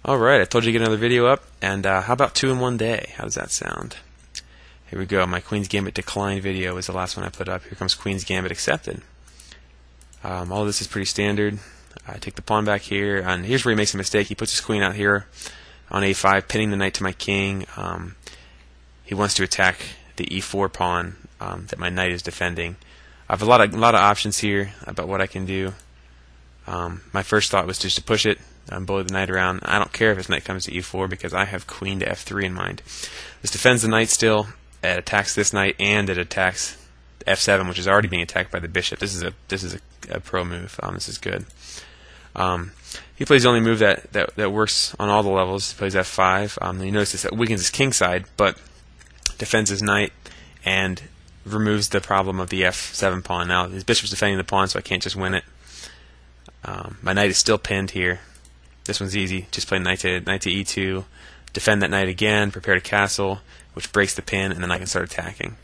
Alright, I told you to get another video up, and how about 2 in one day? How does that sound? Here we go. My Queen's Gambit decline video was the last one I put up. Here comes Queen's Gambit accepted. All of this is pretty standard. I take the pawn back here, and here's where he makes a mistake. He puts his queen out here on a5, pinning the knight to my king. He wants to attack the e4 pawn that my knight is defending. I have a lot of options here about what I can do. My first thought was just to push it, bully the knight around. I don't care if his knight comes to e4 because I have queen to f3 in mind. This defends the knight still. It attacks this knight, and it attacks f7, which is already being attacked by the bishop. This is a pro move. This is good. He plays the only move that works on all the levels. He plays f5. You notice this weakens his king side, but defends his knight and removes the problem of the f7 pawn. Now his bishop's defending the pawn, so I can't just win it. My knight is still pinned here. This one's easy. Just play knight to e2, defend that knight again, prepare to castle, which breaks the pin, and then I can start attacking.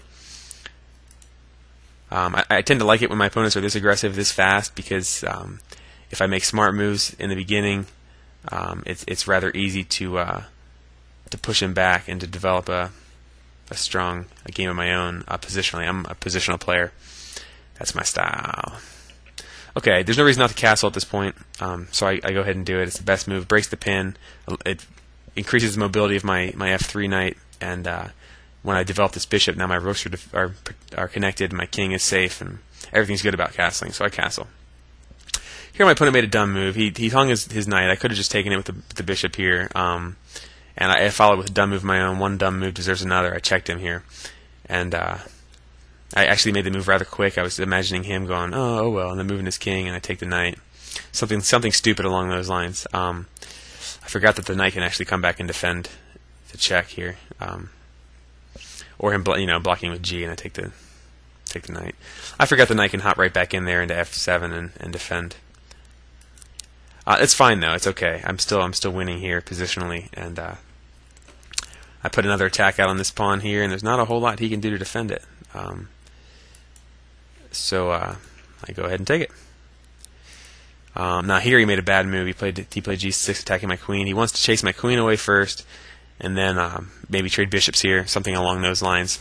I tend to like it when my opponents are this aggressive, this fast, because if I make smart moves in the beginning, it's rather easy to push him back and to develop a strong game of my own positionally. I'm a positional player. That's my style. Okay, there's no reason not to castle at this point, so I go ahead and do it. It's the best move. Breaks the pin. It increases the mobility of my f3 knight, and when I develop this bishop, now my rooks are connected, my king is safe, and everything's good about castling, so I castle. Here my opponent made a dumb move. He hung his knight. I could have just taken it with the bishop here, and I followed with a dumb move of my own. One dumb move deserves another. I checked him here, and I actually made the move rather quick. I was imagining him going, oh well, and then moving his king, and I take the knight. Something stupid along those lines. I forgot that the knight can actually come back and defend the check here, or him blocking with g, and I take the knight. I forgot the knight can hop right back in there into f7 and defend. It's fine though. It's okay. I'm still winning here positionally, and I put another attack out on this pawn here, and there's not a whole lot he can do to defend it. So I go ahead and take it. Now here he made a bad move. He played g6, attacking my queen. He wants to chase my queen away first, and then maybe trade bishops here, something along those lines.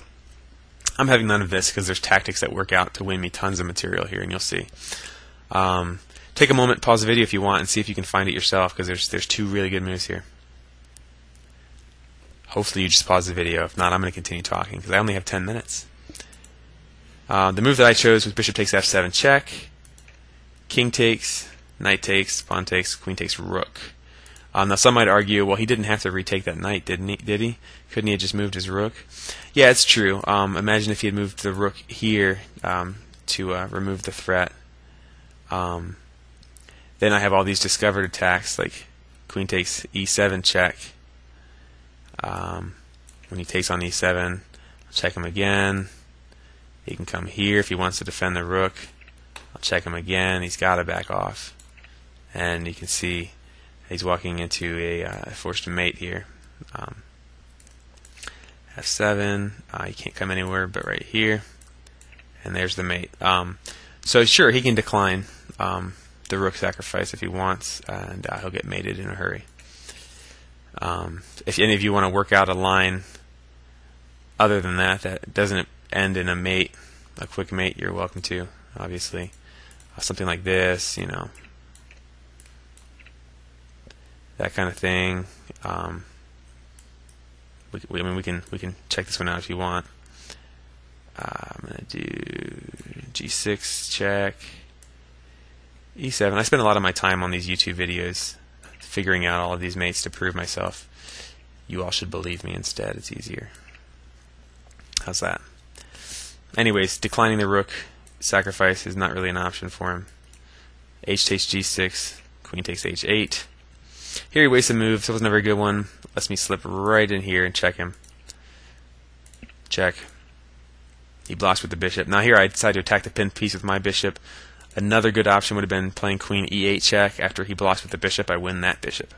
I'm having none of this because there's tactics that work out to win me tons of material here, and you'll see. Take a moment, pause the video if you want, and see if you can find it yourself, because there's 2 really good moves here. Hopefully you just pause the video. If not, I'm going to continue talking because I only have 10 minutes. The move that I chose was bishop takes f7 check, king takes, knight takes, pawn takes, queen takes, rook. Now some might argue, well, he didn't have to retake that knight, did he? Couldn't he have just moved his rook? Yeah, it's true. Imagine if he had moved the rook here to remove the threat. Then I have all these discovered attacks, like queen takes e7 check. When he takes on e7, I'll check him again. He can come here if he wants to defend the rook. I'll check him again. He's got to back off. And you can see he's walking into a forced mate here. f7. He can't come anywhere but right here. And there's the mate. So sure, he can decline the rook sacrifice if he wants, and he'll get mated in a hurry. If any of you want to work out a line other than that doesn't end in a mate, a quick mate, you're welcome to, obviously. Something like this, that kind of thing. We can check this one out if you want. I'm gonna do g6 check, e7. I spend a lot of my time on these YouTube videos figuring out all of these mates to prove myself. You all should believe me instead. It's easier. How's that? Anyways, declining the rook sacrifice is not really an option for him. H takes g6, queen takes h8. Here he wastes a move, so it wasn't a very good one. Lets me slip right in here and check him. Check. He blocks with the bishop. Now here I decide to attack the pinned piece with my bishop. Another good option would have been playing queen e8 check. After he blocks with the bishop, I win that bishop.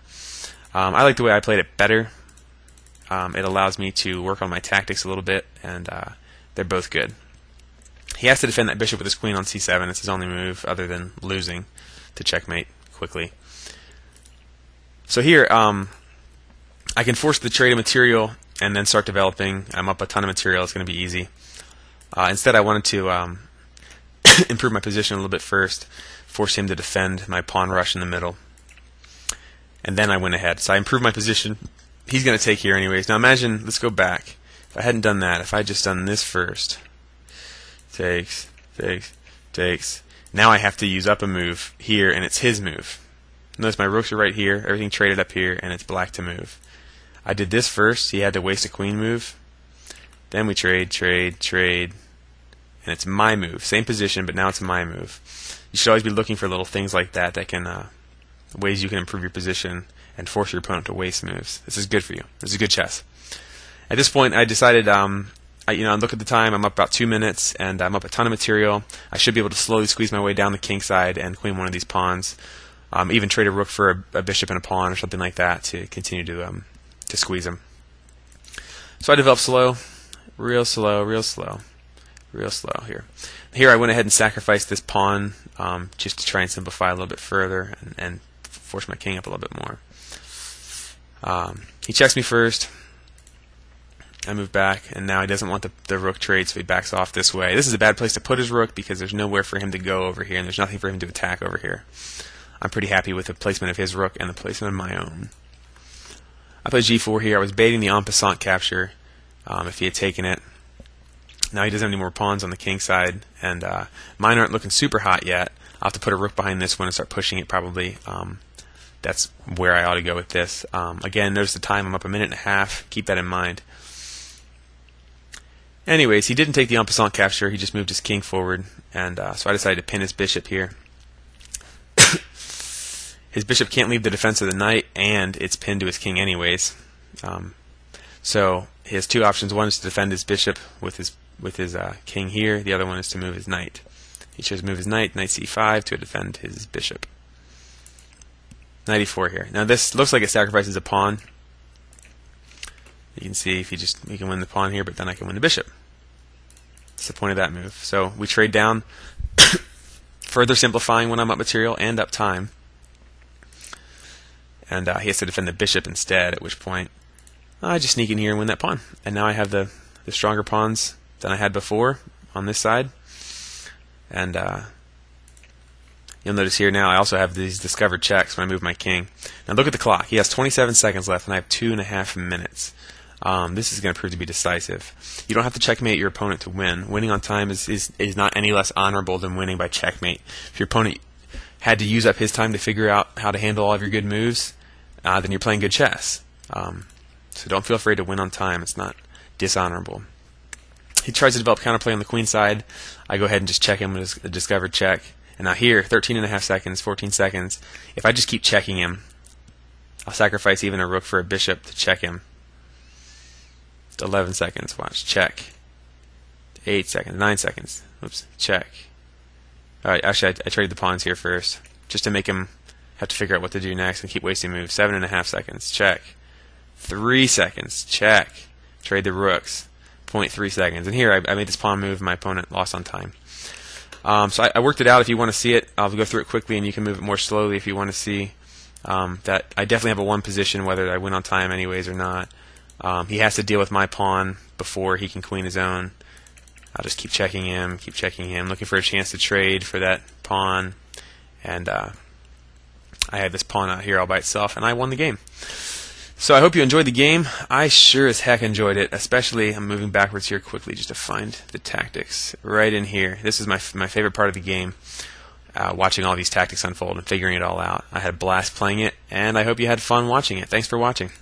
I like the way I played it better. It allows me to work on my tactics a little bit, and they're both good. He has to defend that bishop with his queen on c7. It's his only move other than losing to checkmate quickly. So here, I can force the trade of material and then start developing. I'm up a ton of material. It's going to be easy. Instead, I wanted to improve my position a little bit first, force him to defend my pawn rush in the middle, and then I went ahead. So I improved my position. He's going to take here anyways. Now imagine, let's go back. If I hadn't done that, if I had just done this first, takes, takes, takes. Now I have to use up a move here, and it's his move. Notice my rooks are right here, everything traded up here, and it's black to move. I did this first, he had to waste a queen move. Then we trade, trade, trade, and it's my move. Same position, but now it's my move. You should always be looking for little things like that that can, ways you can improve your position and force your opponent to waste moves. This is good for you. This is good chess. At this point, I decided, I look at the time, I'm up about 2 minutes, and I'm up a ton of material. I should be able to slowly squeeze my way down the king side and queen one of these pawns. Even trade a rook for a bishop and a pawn or something like that to continue to squeeze him. So I developed slow, real slow, real slow, real slow here. Here I went ahead and sacrificed this pawn just to try and simplify a little bit further and force my king up a little bit more. He checks me first. I move back, and now he doesn't want the rook trade, so he backs off this way. This is a bad place to put his rook because there's nowhere for him to go over here, and there's nothing for him to attack over here. I'm pretty happy with the placement of his rook and the placement of my own. I played g4 here. I was baiting the en passant capture if he had taken it. Now he doesn't have any more pawns on the king side, and mine aren't looking super hot yet. I'll have to put a rook behind this one and start pushing it probably. That's where I ought to go with this. Again, notice the time. I'm up a minute and a half. Keep that in mind. Anyways, he didn't take the en passant capture. He just moved his king forward, and so I decided to pin his bishop here. His bishop can't leave the defense of the knight, and it's pinned to his king anyways. So he has two options. One is to defend his bishop with his king here. The other one is to move his knight. He chose to move his knight c5 to defend his bishop. Knight e4 here. Now this looks like it sacrifices a pawn. You can see if he can win the pawn here, but then I can win the bishop. That's the point of that move. So we trade down, further simplifying when I'm up material and up time. And he has to defend the bishop instead, at which point I just sneak in here and win that pawn. And now I have the stronger pawns than I had before on this side. And you'll notice here now I also have these discovered checks when I move my king. Now look at the clock. He has 27 seconds left, and I have 2.5 minutes. This is going to prove to be decisive. You don't have to checkmate your opponent to win. Winning on time is not any less honorable than winning by checkmate. If your opponent had to use up his time to figure out how to handle all of your good moves, then you're playing good chess. So don't feel afraid to win on time. It's not dishonorable. He tries to develop counterplay on the queen side. I go ahead and just check him with a discovered check. And now here, 13.5 seconds, 14 seconds. If I just keep checking him, I'll sacrifice even a rook for a bishop to check him. 11 seconds, watch, check. 8 seconds, 9 seconds, oops, check. Alright, actually I traded the pawns here first, just to make him have to figure out what to do next and keep wasting moves. 7.5 seconds, check. 3 seconds, check. Trade the rooks. 0.3 seconds. And here I made this pawn move and my opponent lost on time. So I worked it out. If you want to see it, I'll go through it quickly, and you can move it more slowly if you want to see that I definitely have a one position whether I win on time anyways or not. He has to deal with my pawn before he can queen his own. I'll just keep checking him, looking for a chance to trade for that pawn. And I had this pawn out here all by itself, and I won the game. So I hope you enjoyed the game. I sure as heck enjoyed it, especially I'm moving backwards here quickly just to find the tactics right in here. This is my favorite part of the game, watching all these tactics unfold and figuring it all out. I had a blast playing it, and I hope you had fun watching it. Thanks for watching.